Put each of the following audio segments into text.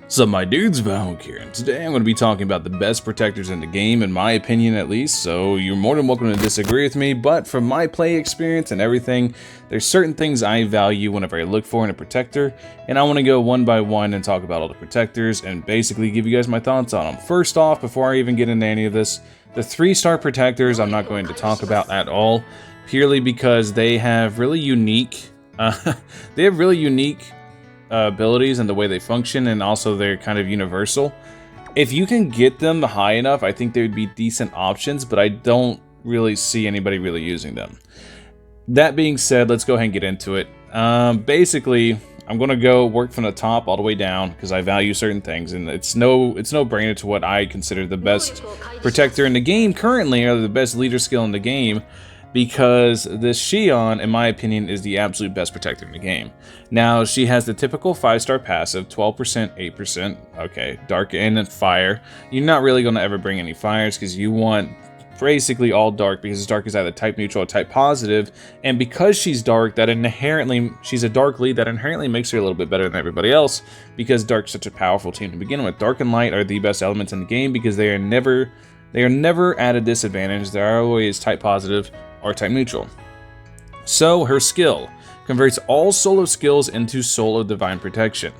So my dudes, Valk here, and today I'm going to be talking about the best protectors in the game, in my opinion at least, so you're more than welcome to disagree with me, but from my play experience and everything, there's certain things I value whenever I look for in a protector, and I want to go one by one and talk about all the protectors and basically give you guys my thoughts on them. First off, before I even get into any of this, the 3-star protectors I'm not going to talk about at all, purely because they have really unique, abilities and the way they function, and also they're kind of universal. If you can get them high enough, I think they would be decent options, but I don't really see anybody really using them. That being said, let's go ahead and get into it. Basically, I'm gonna go work from the top all the way down because I value certain things, and it's no brainer to what I consider the best protector in the game currently, or the best leader skill in the game. Because this Shion, in my opinion, is the absolute best protector in the game. Now, she has the typical 5-star passive, 12%, 8%, okay, dark and fire. You're not really going to ever bring any fires because you want basically all dark, because dark is either type neutral or type positive, and because she's dark, she's a dark lead, that inherently makes her a little bit better than everybody else, because dark's such a powerful team to begin with. Dark and light are the best elements in the game because they are never at a disadvantage. They're always type positive or type neutral. So her skill converts all solo skills into solo divine protection.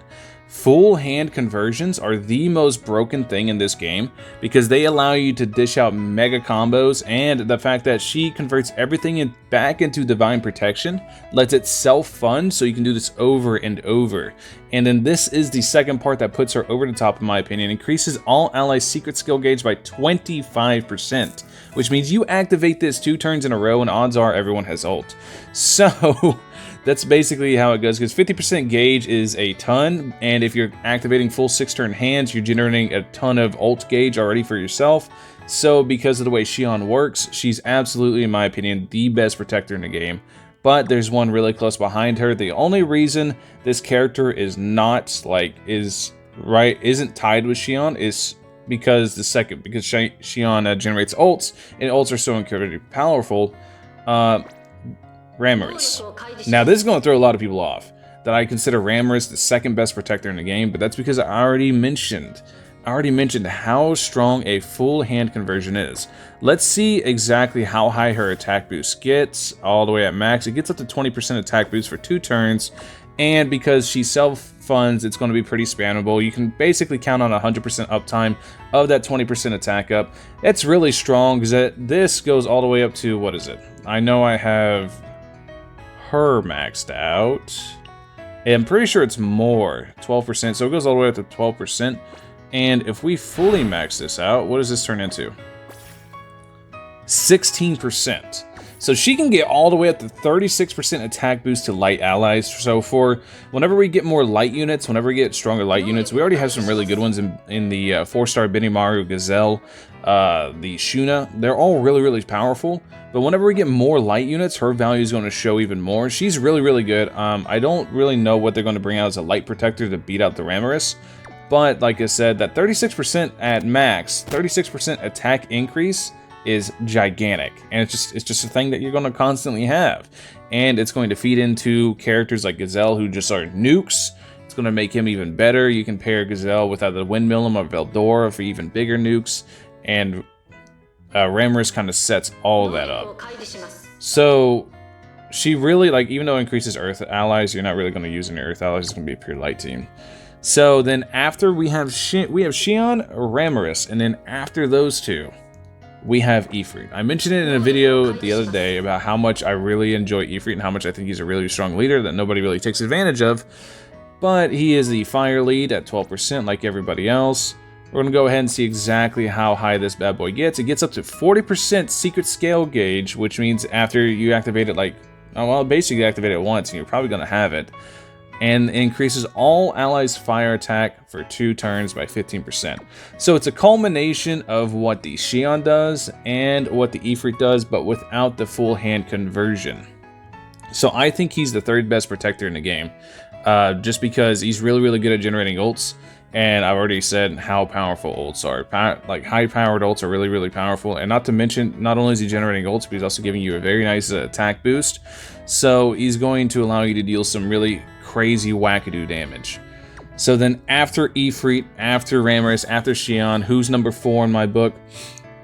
Full hand conversions are the most broken thing in this game because they allow you to dish out mega combos, and the fact that she converts everything back into divine protection lets it self-fund, so you can do this over and over. And then this is the second part that puts her over the top, in my opinion. Increases all allies' secret skill gauge by 25%, which means you activate this 2 turns in a row and odds are everyone has ult. So that's basically how it goes, because 50% gauge is a ton, and if you're activating full 6-turn hands, you're generating a ton of ult gauge already for yourself. So because of the way Shion works, she's absolutely, in my opinion, the best protector in the game. But there's one really close behind her. The only reason this character is isn't tied with Shion is because Shion generates ults, and ults are so incredibly powerful. Ramus. Now, this is going to throw a lot of people off, that I consider Ramus the second best protector in the game, but that's because I already mentioned how strong a full hand conversion is. Let's see exactly how high her attack boost gets, all the way at max. It gets up to 20% attack boost for 2 turns, and because she self-funds, it's going to be pretty spammable. You can basically count on 100% uptime of that 20% attack up. It's really strong, because this goes all the way up to, what is it? I know I have her maxed out. I'm pretty sure it's more, 12%, so it goes all the way up to 12%. And if we fully max this out, what does this turn into? 16%. So she can get all the way up to 36% attack boost to light allies. So for whenever we get more light units, whenever we get stronger light units, we already have some really good ones in the 4-star Benimaru, Gazelle, the Shuna. They're all really powerful. But whenever we get more light units, her value is going to show even more. She's really good. I don't really know what they're going to bring out as a light protector to beat out the Ramus. But like I said, that 36% at max, 36% attack increase is gigantic, and it's just a thing that you're going to constantly have, and it's going to feed into characters like Gazelle, who just are nukes. It's going to make him even better. You can pair Gazelle with either Windmill or Valdor for even bigger nukes, and Ramus kind of sets all of that up. So she really, even though it increases Earth allies, you're not really going to use any Earth allies. It's going to be a pure light team. So then after we have Shion, Ramus, and then after those two, we have Ifrit. I mentioned it in a video the other day about how much I really enjoy Ifrit and how much I think he's a really strong leader that nobody really takes advantage of. But he is the fire lead at 12% like everybody else. We're going to go ahead and see exactly how high this bad boy gets. It gets up to 40% secret scale gauge, which means after you activate it basically activate it once and you're probably going to have it. And increases all allies' fire attack for 2 turns by 15%. So it's a culmination of what the Shion does and what the Ifrit does, but without the full hand conversion. So I think he's the 3rd best protector in the game, just because he's really good at generating ults. And I've already said how powerful ults are. High-powered ults are really powerful. And not to mention, not only is he generating ults, but he's also giving you a very nice attack boost. So he's going to allow you to deal some really crazy wackadoo damage. So then after Ifrit, after Ramus, after Shion, who's number 4 in my book?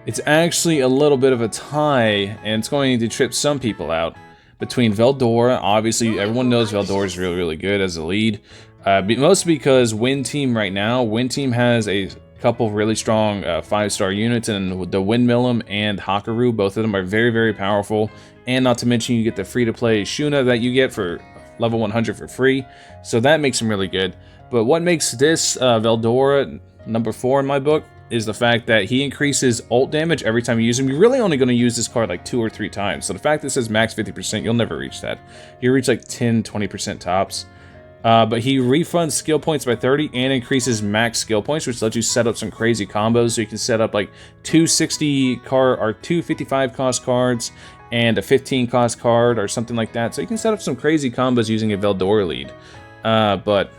It's actually a little bit of a tie, and it's going to trip some people out. Between Valdor, obviously everyone knows Valdor is really, really good as a lead. Mostly because Wind Team right now, Wind Team has a couple really strong 5-star units, and the Windmillum and Hakaru, both of them are very, very powerful. And not to mention you get the free-to-play Shuna that you get for level 100 for free. So that makes them really good. But what makes this Valdor number 4 in my book is the fact that he increases ult damage every time you use him. You're really only going to use this card like 2 or 3 times. So the fact that it says max 50%, you'll never reach that. You reach like 10-20% tops. But he refunds skill points by 30 and increases max skill points, which lets you set up some crazy combos. So you can set up like 260 card or 255 cost cards and a 15 cost card or something like that. So you can set up some crazy combos using a Valdor lead. But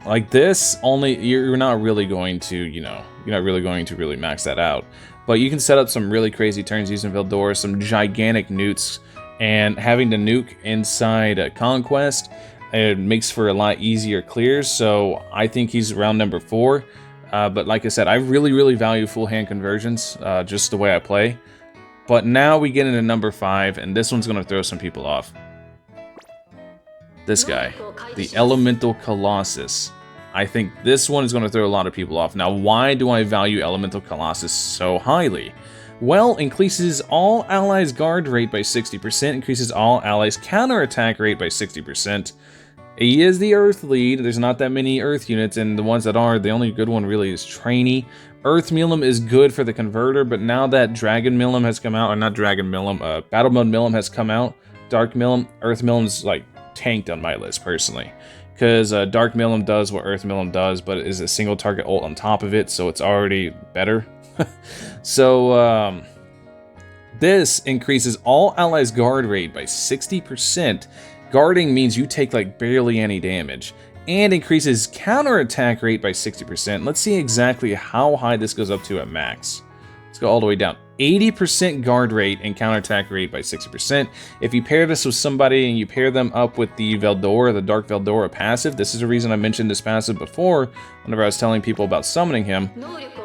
like this, you're not really going to, you're not really going to really max that out. But you can set up some really crazy turns using Valdor, some gigantic nukes, and having the nuke inside Conquest, it makes for a lot easier clears. So I think he's around number 4. But like I said, I really, really value full hand conversions, just the way I play. But now we get into number 5, and this one's going to throw some people off. This guy, the Elemental Colossus. I think this one is going to throw a lot of people off. Now, why do I value Elemental Colossus so highly? Well, increases all allies' guard rate by 60%, increases all allies' counterattack rate by 60%. He is the Earth lead. There's not that many Earth units, and the ones that are, the only good one really is Trainee. Earth Millum is good for the converter, but now that Dragon Millum has come out, or not Dragon Millum, Battle Mode Millum has come out, Dark Millum, Earth Millum's like tanked on my list personally. Because Dark Millum does what Earth Millum does, but it is a single target ult on top of it, so it's already better. So, this increases all allies' guard rate by 60%. Guarding means you take like barely any damage. And increases counterattack rate by 60%. Let's see exactly how high this goes up to at max. Let's go all the way down. 80% guard rate and counterattack rate by 60%. If you pair this with somebody and you pair them up with the Valdor, the Dark Valdor passive, this is the reason I mentioned this passive before whenever I was telling people about summoning him.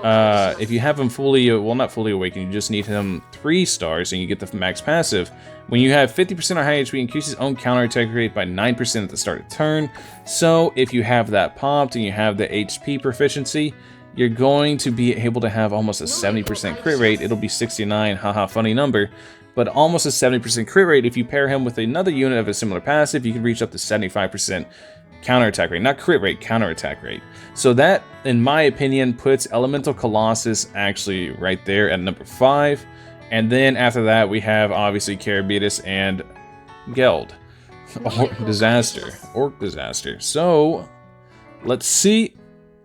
If you have him fully, well, not fully awakened, you just need him 3 stars and you get the max passive. When you have 50% or high HP, increases own counterattack rate by 9% at the start of turn. So if you have that popped and you have the HP proficiency, you're going to be able to have almost a 70% crit rate. It'll be 69, haha, funny number, but almost a 70% crit rate. If you pair him with another unit of a similar passive, you can reach up to 75% counterattack rate, not crit rate, counterattack rate. So that, in my opinion, puts Elemental Colossus actually right there at number 5. And then after that, we have obviously Carabitus and Geld. Orc Disaster. So let's see.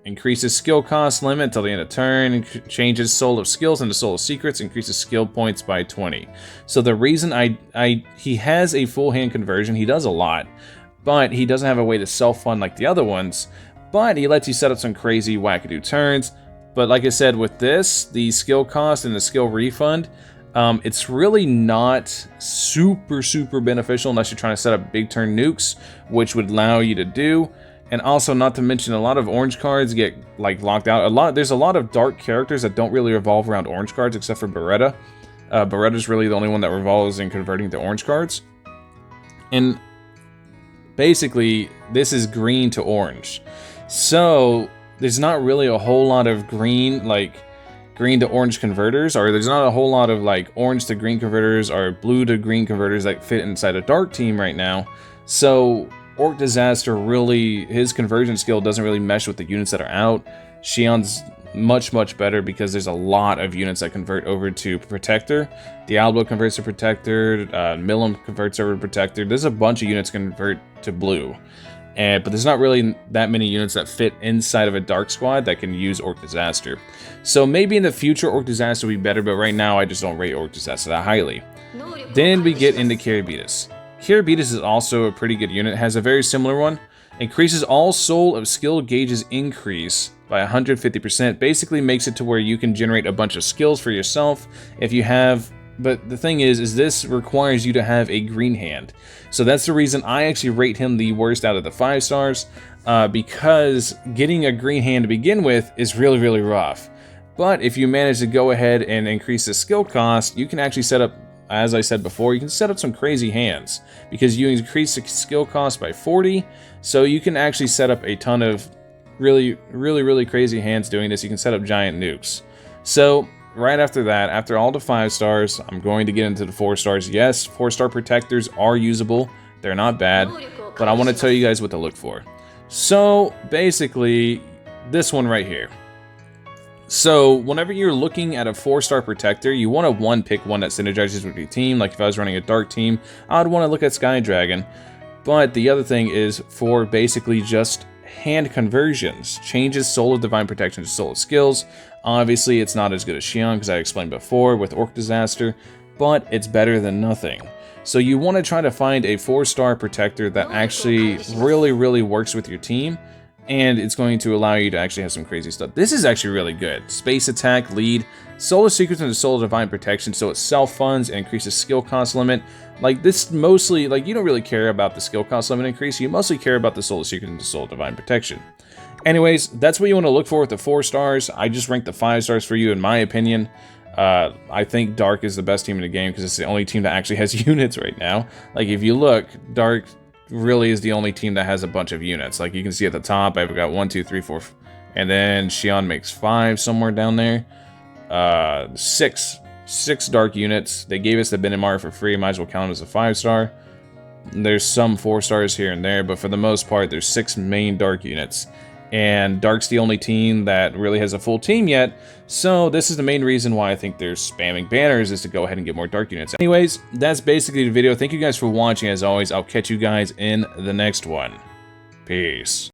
Increases skill cost limit till the end of turn, changes Soul of Skills into Soul of Secrets, increases skill points by 20. So the reason he has a full hand conversion, he does a lot, but he doesn't have a way to self-fund like the other ones, but he lets you set up some crazy wackadoo turns. But like I said, with this, the skill cost and the skill refund, it's really not super beneficial unless you're trying to set up big turn nukes, which would allow you to do. And also, not to mention, a lot of orange cards get like locked out. There's a lot of dark characters that don't really revolve around orange cards, except for Beretta. Beretta's really the only one that revolves in converting to orange cards. And basically, this is green to orange. So there's not really a whole lot of green to orange converters, or there's not a whole lot of like orange to green converters or blue to green converters that fit inside a dark team right now. So Orc Disaster really, his conversion skill doesn't really mesh with the units that are out. Shion's much better because there's a lot of units that convert over to Protector. Diablo converts to Protector, Millum converts over to Protector. There's a bunch of units convert to blue. But there's not really that many units that fit inside of a Dark Squad that can use Orc Disaster. So maybe in the future Orc Disaster will be better, but right now I just don't rate Orc Disaster that highly. Then we get into Carabitus. Carabitus is also a pretty good unit, has a very similar one. Increases all Soul of Skill gauges increase by 150%. Basically makes it to where you can generate a bunch of skills for yourself. If you have But the thing is this requires you to have a green hand. So that's the reason I actually rate him the worst out of the 5 stars, because getting a green hand to begin with is really, really rough. But if you manage to go ahead and increase the skill cost, you can actually set up, as I said before, you can set up some crazy hands, because you increase the skill cost by 40, so you can actually set up a ton of really, really, really crazy hands doing this. You can set up giant nukes. So right after that, after all the 5 stars, I'm going to get into the 4 stars. Yes, 4-star protectors are usable. They're not bad, but I want to tell you guys what to look for. So basically, this one right here. So whenever you're looking at a 4-star protector, you want to pick one that synergizes with your team. Like if I was running a dark team, I'd want to look at Sky Dragon. But the other thing is for basically just hand conversions. Changes Soul of Divine Protection to Soul of Skills. Obviously, it's not as good as Shion, because I explained before with Orc Disaster, but it's better than nothing. So you want to try to find a 4-star protector that actually really, really works with your team, and it's going to allow you to actually have some crazy stuff. This is actually really good. Space Attack, Lead, Soul of Secrets into Soul of Divine Protection, so it self-funds and increases skill cost limit. Like this mostly, like you don't really care about the skill cost limit increase, you mostly care about the Soul of Secrets into Soul of Divine Protection. Anyways, that's what you want to look for with the 4 stars. I just ranked the 5 stars for you in my opinion. I think Dark is the best team in the game because it's the only team that actually has units right now. Like if you look, Dark really is the only team that has a bunch of units. Like you can see at the top, I've got 1, 2, 3, 4, and then Shion makes 5 somewhere down there. 6 dark units. They gave us the Benimar for free. Might as well count it as a 5-star. There's some 4 stars here and there, but for the most part, there's 6 main dark units. And Dark's the only team that really has a full team yet, so this is the main reason why I think they're spamming banners, is to go ahead and get more dark units. Anyways, that's basically the video. Thank you guys for watching. As always, I'll catch you guys in the next one. Peace.